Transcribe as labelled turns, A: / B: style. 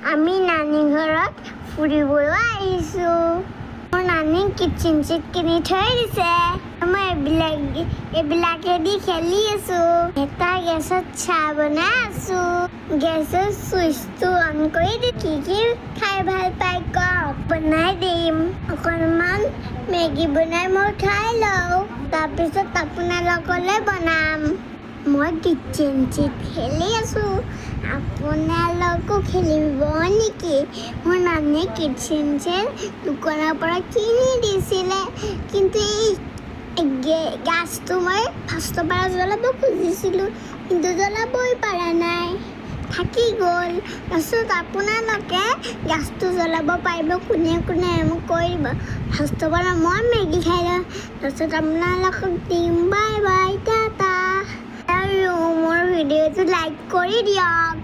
A: আমি নানী ঘৰত ফুৰিবলৈ আহিছোঁ। মোৰ নানী কিটচেন ছেট কিনি থৈ দিছে। মই এইবিলাকেদি খেলি আছোঁ। এটা গেছত চাহ বনাই আছোঁ। গেছৰ চুইচটো অন কৰি দি কি খাই ভাল পাই কওক, বনাই দিম। অকণমান মেগী বনাই মই খাই লওঁ, তাৰপিছত আপোনালোকলৈ বনাম। মই কিটচেন ছেট খেলি আছোঁ, আপোনালোকো খেলিব নেকি? মোৰ নানীয়ে কিটচেন ছেট দোকানৰ পৰা কিনি দিছিলে, কিন্তু এই গাছটো মই ফাৰ্ষ্টৰ পৰা জ্বলাব খুজিছিলোঁ, কিন্তু জ্বলাবই পৰা নাই, থাকি গ'ল। তাৰপিছত আপোনালোকে গাছটো জ্বলাব পাৰিব কোনে মোক কৈ দিব। ফাৰ্ষ্টৰ পৰা মই মেগী খাই লওঁ, তাৰপিছত আপোনালোকক দিম। Bye bye, Tata. আৰু মোৰ ভিডিঅ'টো লাইক কৰি দিয়ক।